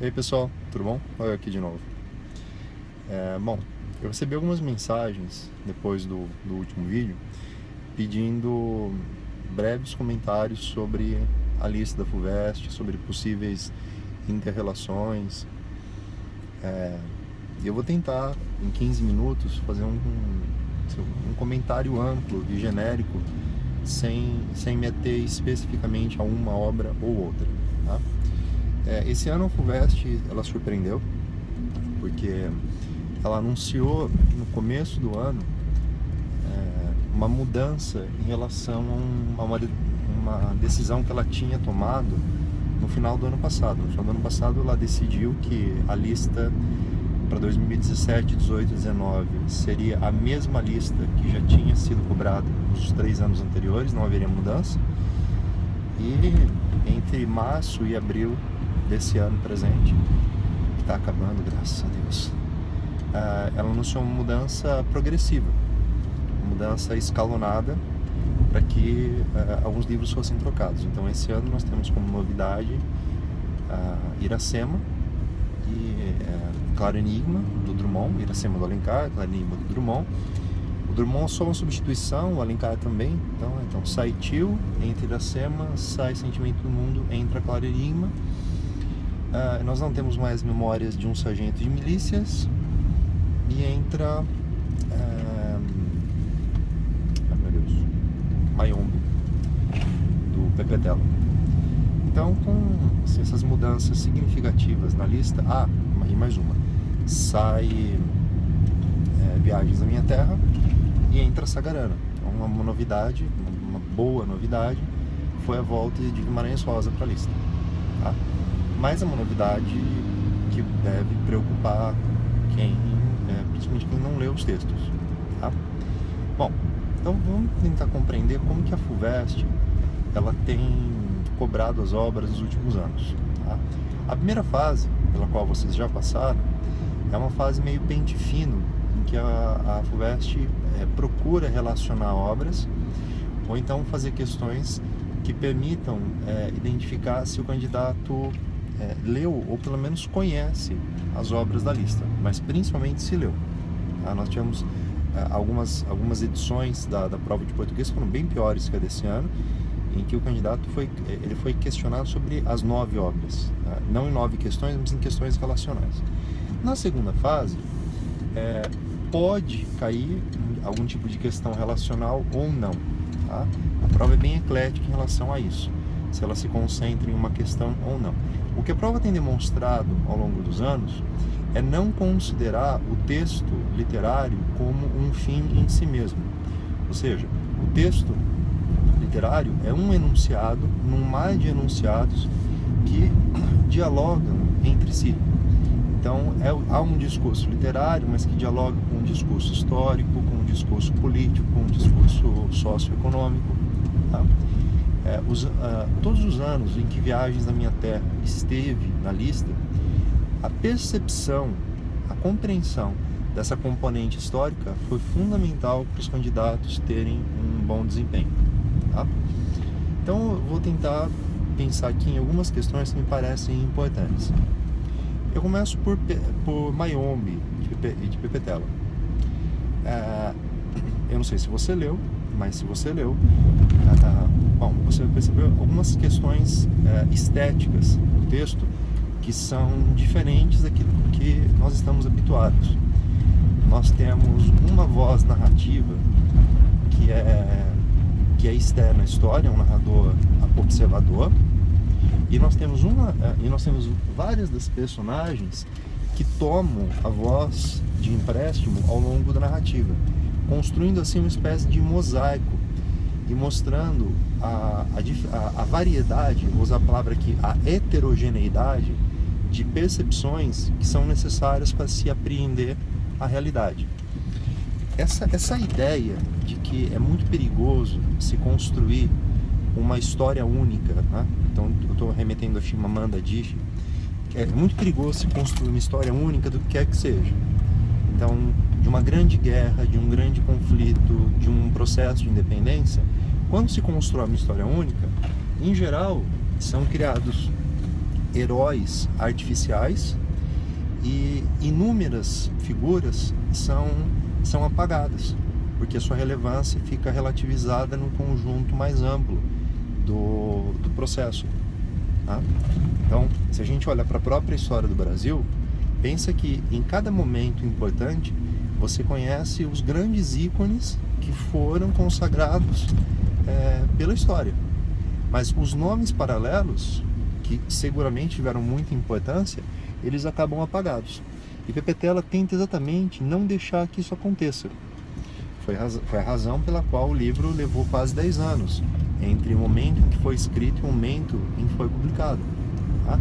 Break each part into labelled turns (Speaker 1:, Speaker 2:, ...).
Speaker 1: E aí pessoal, tudo bom? Olha eu aqui de novo. Bom, eu recebi algumas mensagens depois do último vídeo pedindo breves comentários sobre a lista da FUVEST, sobre possíveis inter-relações. E eu vou tentar, em 15 minutos, fazer um comentário amplo e genérico, sem me ater especificamente a uma obra ou outra. Tá? Esse ano a FUVEST ela surpreendeu, porque ela anunciou no começo do ano uma mudança em relação a uma decisão que ela tinha tomado no final do ano passado. No final do ano passado ela decidiu que a lista para 2017, 18 e 19 seria a mesma lista que já tinha sido cobrada nos 3 anos anteriores, não haveria mudança. E entre março e abril desse ano presente, que está acabando, graças a Deus, ela anunciou uma mudança progressiva, uma mudança escalonada para que alguns livros fossem trocados. Então esse ano nós temos como novidade Iracema e Claro Enigma do Drummond, Iracema do Alencar, Claro Enigma do Drummond. O Drummond é só uma substituição, o Alencar também. Então sai Tio, entra Iracema, sai Sentimento do Mundo, entra Claro Enigma. Nós não temos mais Memórias de um Sargento de Milícias e entra Mayombe do Pepetela. Então, com essas mudanças significativas na lista, e mais uma, sai Viagens à Minha Terra e entra Sagarana. Então, uma novidade, uma boa novidade, foi a volta de Guimarães Rosa para a lista. Tá? Mas é uma novidade que deve preocupar principalmente quem não lê os textos. Tá? Bom, então vamos tentar compreender como que a FUVEST ela tem cobrado as obras nos últimos anos. Tá? A primeira fase, pela qual vocês já passaram, é uma fase meio pente fino, em que a FUVEST procura relacionar obras, ou então fazer questões que permitam identificar se o candidato leu ou pelo menos conhece as obras da lista, mas principalmente se leu. Tá? Nós tivemos algumas edições da prova de português que foram bem piores que a desse ano, em que o candidato foi questionado sobre as 9 obras, tá? Não em 9 questões, mas em questões relacionais. Na segunda fase, pode cair algum tipo de questão relacional ou não. Tá? A prova é bem eclética em relação a isso, se ela se concentra em uma questão ou não. O que a prova tem demonstrado ao longo dos anos é não considerar o texto literário como um fim em si mesmo. Ou seja, o texto literário é um enunciado num mar de enunciados que dialogam entre si. Então há um discurso literário, mas que dialoga com um discurso histórico, com um discurso político, com um discurso socioeconômico. Tá? Todos os anos em que Viagens à Minha Terra esteve na lista, a percepção, a compreensão dessa componente histórica foi fundamental para os candidatos terem um bom desempenho. Tá? Então eu vou tentar pensar aqui em algumas questões que me parecem importantes. Eu começo por Mayombe de Pepetela. Eu não sei se você leu, mas se você leu, você percebeu algumas questões estéticas do texto que são diferentes daquilo que nós estamos habituados. Nós temos uma voz narrativa que é externa à história, um narrador observador, e nós temos várias das personagens que tomam a voz de empréstimo ao longo da narrativa, construindo assim uma espécie de mosaico e mostrando a variedade, vou usar a palavra aqui, a heterogeneidade de percepções que são necessárias para se apreender a realidade. Essa ideia de que é muito perigoso se construir uma história única, né? Então eu estou remetendo a Chimamanda Adichie, que é muito perigoso se construir uma história única do que quer que seja. Então, de uma grande guerra, de um grande conflito, de um processo de independência, quando se constrói uma história única, em geral, são criados heróis artificiais, e inúmeras figuras são apagadas, porque a sua relevância fica relativizada num conjunto mais amplo do processo, tá? Então, se a gente olha para a própria história do Brasil, pensa que em cada momento importante você conhece os grandes ícones que foram consagrados pela história, mas os nomes paralelos, que seguramente tiveram muita importância, eles acabam apagados. E Pepetela tenta exatamente não deixar que isso aconteça. Foi a razão pela qual o livro levou quase 10 anos, entre o momento em que foi escrito e o momento em que foi publicado, tá?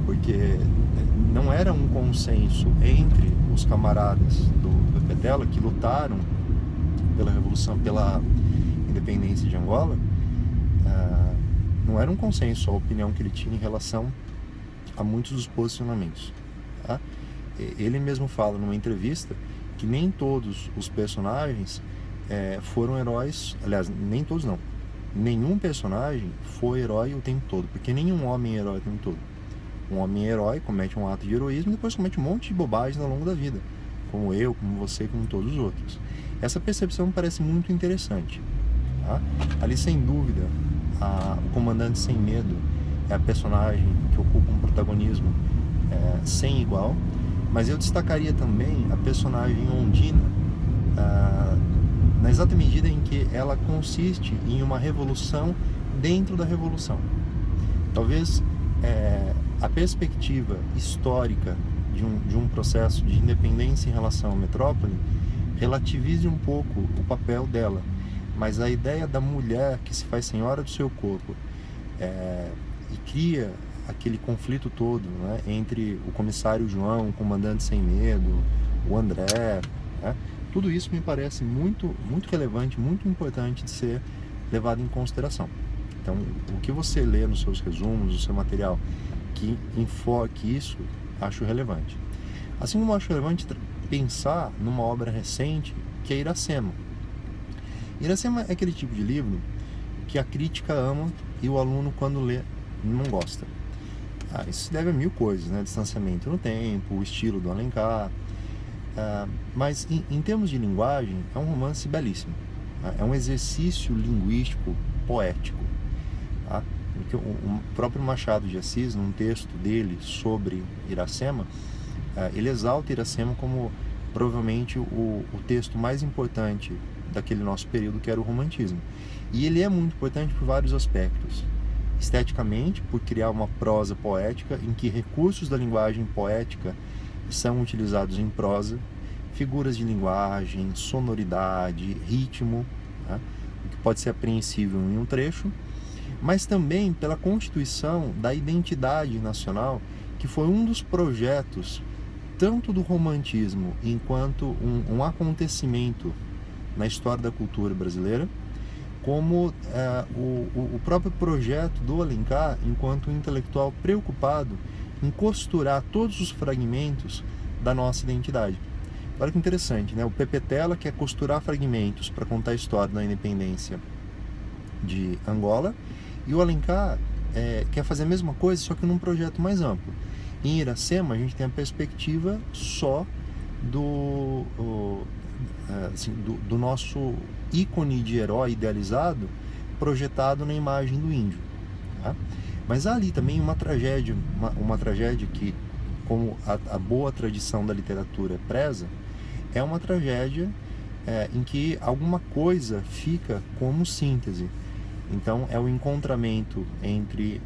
Speaker 1: Porque não era um consenso entre os camaradas do Pepetela que lutaram pela revolução, pela independência de Angola. Não era um consenso a opinião que ele tinha em relação a muitos dos posicionamentos, tá? Ele mesmo fala numa entrevista que nem todos os personagens foram heróis. Aliás, nem todos não. Nenhum personagem foi herói o tempo todo, porque nenhum homem é herói o tempo todo. Um homem herói comete um ato de heroísmo e depois comete um monte de bobagens ao longo da vida, como eu, como você, como todos os outros. Essa percepção me parece muito interessante, tá? Ali, sem dúvida, o Comandante Sem Medo é a personagem que ocupa um protagonismo sem igual, mas eu destacaria também a personagem Ondina, na exata medida em que ela consiste em uma revolução dentro da revolução. Talvez a perspectiva histórica de um processo de independência em relação à metrópole relativize um pouco o papel dela, mas a ideia da mulher que se faz senhora do seu corpo e cria aquele conflito todo, né, entre o comissário João, o comandante Sem Medo, o André, né? Tudo isso me parece muito, muito relevante, muito importante de ser levado em consideração. Então, o que você lê nos seus resumos, no seu material, que enfoque isso, acho relevante. Assim como acho relevante pensar numa obra recente, que é Iracema. Iracema é aquele tipo de livro que a crítica ama e o aluno, quando lê, não gosta. Isso se deve a mil coisas, né? Distanciamento no tempo, o estilo do Alencar. Mas em termos de linguagem, é um romance belíssimo. É um exercício linguístico poético. Tá? Porque o próprio Machado de Assis, num texto dele sobre Iracema, ele exalta Iracema como provavelmente o texto mais importante daquele nosso período, que era o romantismo. E ele é muito importante por vários aspectos. Esteticamente, por criar uma prosa poética em que recursos da linguagem poética são utilizados em prosa, figuras de linguagem, sonoridade, ritmo, né, o que pode ser apreensível em um trecho, mas também pela constituição da identidade nacional, que foi um dos projetos tanto do romantismo enquanto um acontecimento na história da cultura brasileira, como o próprio projeto do Alencar enquanto intelectual preocupado em costurar todos os fragmentos da nossa identidade. Olha que interessante, né? O Pepetela quer costurar fragmentos para contar a história da independência de Angola, e o Alencar quer fazer a mesma coisa, só que num projeto mais amplo. Em Iracema, a gente tem a perspectiva só do nosso ícone de herói idealizado projetado na imagem do índio, tá? Mas há ali também uma tragédia que, como a boa tradição da literatura preza, é uma tragédia em que alguma coisa fica como síntese. Então é o encontramento entre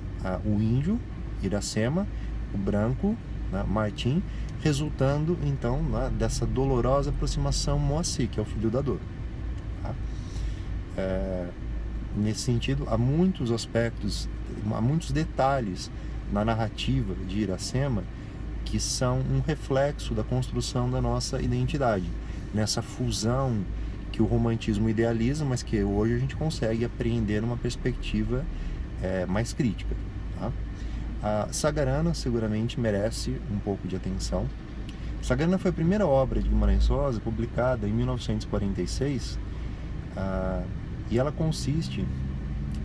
Speaker 1: o índio, Iracema, o branco, né, Martim, resultando então, né, dessa dolorosa aproximação Moacir, que é o filho da dor. Tá? Nesse sentido, há muitos aspectos, há muitos detalhes na narrativa de Iracema que são um reflexo da construção da nossa identidade, nessa fusão que o romantismo idealiza, mas que hoje a gente consegue apreender numa perspectiva mais crítica. Tá? A Sagarana seguramente merece um pouco de atenção. Sagarana foi a primeira obra de Guimarães Rosa publicada em 1946, e ela consiste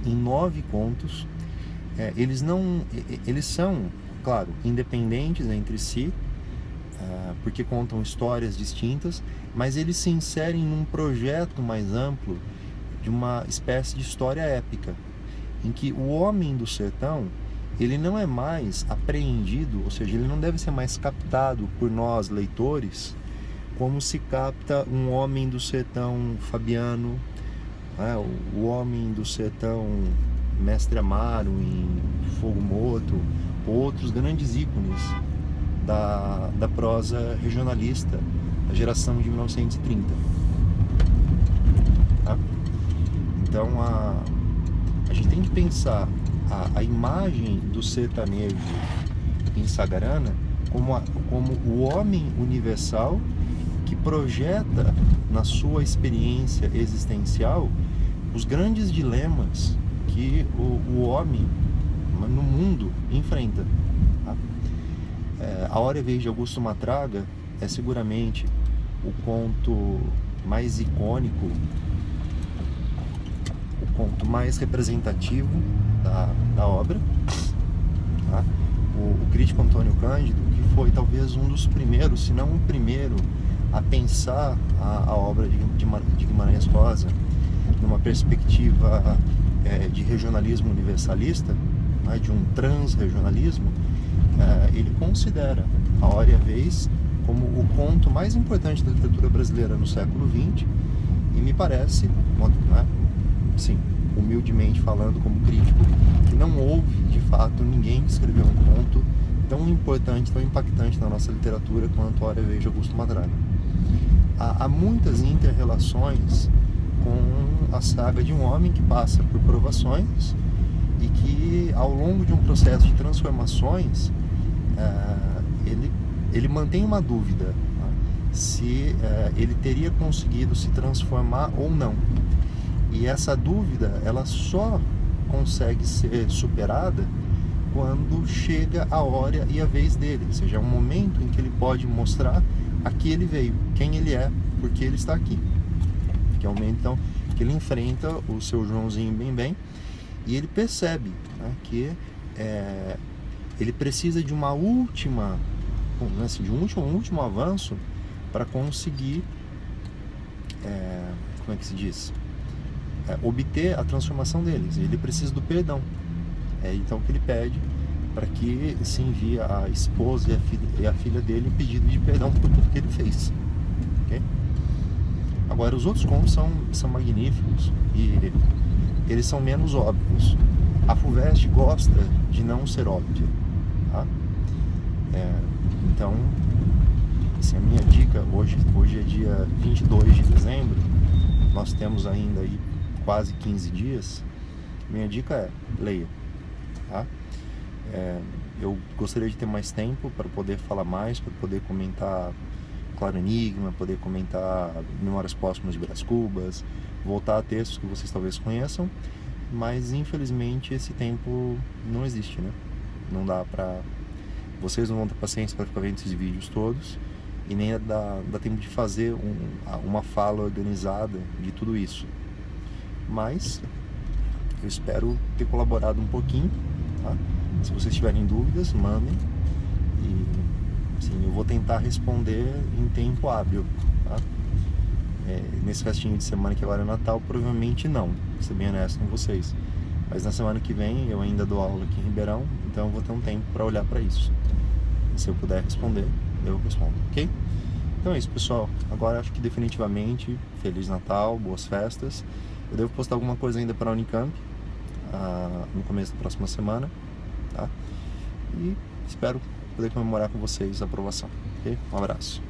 Speaker 1: em 9 contos. Eles são claro, independentes entre si, porque contam histórias distintas, mas eles se inserem num projeto mais amplo de uma espécie de história épica, em que o homem do sertão, ele não é mais apreendido, ou seja, ele não deve ser mais captado por nós, leitores, como se capta um homem do sertão Fabiano, o homem do sertão Mestre Amaro em Fogo Morto, outros grandes ícones da prosa regionalista da geração de 1930. Tá? Então a gente tem que pensar a imagem do sertanejo em Sagarana como o homem universal que projeta na sua experiência existencial os grandes dilemas que o homem no mundo enfrenta. Tá? A Hora e Vez de Augusto Matraga é seguramente o conto mais icônico, o conto mais representativo da obra. Tá? O crítico Antônio Cândido, que foi talvez um dos primeiros, se não o primeiro, a pensar a obra de Guimarães Rosa numa perspectiva de regionalismo universalista, de um transregionalismo, ele considera A Hora e a Vez como o conto mais importante da literatura brasileira no século XX, e me parece, sim, humildemente falando como crítico, que não houve de fato ninguém que escreveu um conto tão importante, tão impactante na nossa literatura quanto A Hora e a Vez de Augusto Matraga. Há muitas inter-relações com a saga de um homem que passa por provações e que, ao longo de um processo de transformações, ele mantém uma dúvida, se ele teria conseguido se transformar ou não. E essa dúvida, ela só consegue ser superada quando chega a hora e a vez dele, ou seja, é um momento em que ele pode mostrar a que ele veio, quem ele é, por que ele está aqui. Que é o momento, então, que ele enfrenta o seu Joãozinho bem, e ele percebe, que ele precisa de uma última, de um último avanço para conseguir, como é que se diz? Obter a transformação deles. Ele precisa do perdão. Então que ele pede para que se envie a esposa e a filha dele um pedido de perdão por tudo que ele fez. Okay? Agora, os outros contos são magníficos e eles são menos óbvios. A FUVEST gosta de não ser óbvio. Tá? Então, assim, a minha dica, hoje é dia 22 de dezembro, nós temos ainda aí quase 15 dias, minha dica é: leia. Tá? Eu gostaria de ter mais tempo para poder falar mais, para poder comentar Claro Enigma, poder comentar Memórias Póstumas de Brás Cubas, voltar a textos que vocês talvez conheçam, mas infelizmente esse tempo não existe, né? Não dá para... Vocês não vão ter paciência para ficar vendo esses vídeos todos, e nem dá tempo de fazer uma fala organizada de tudo isso. Mas eu espero ter colaborado um pouquinho, tá? Se vocês tiverem dúvidas, mandem, e sim, eu vou tentar responder em tempo hábil, tá? Nesse restinho de semana que agora é Natal, provavelmente não, vou ser bem honesto com vocês, mas na semana que vem eu ainda dou aula aqui em Ribeirão, então eu vou ter um tempo para olhar para isso. E se eu puder responder, eu respondo, ok? Então é isso, pessoal. Agora acho que definitivamente Feliz Natal, boas festas. Eu devo postar alguma coisa ainda para a Unicamp no começo da próxima semana, tá? E espero poder comemorar com vocês a aprovação, ok? Um abraço.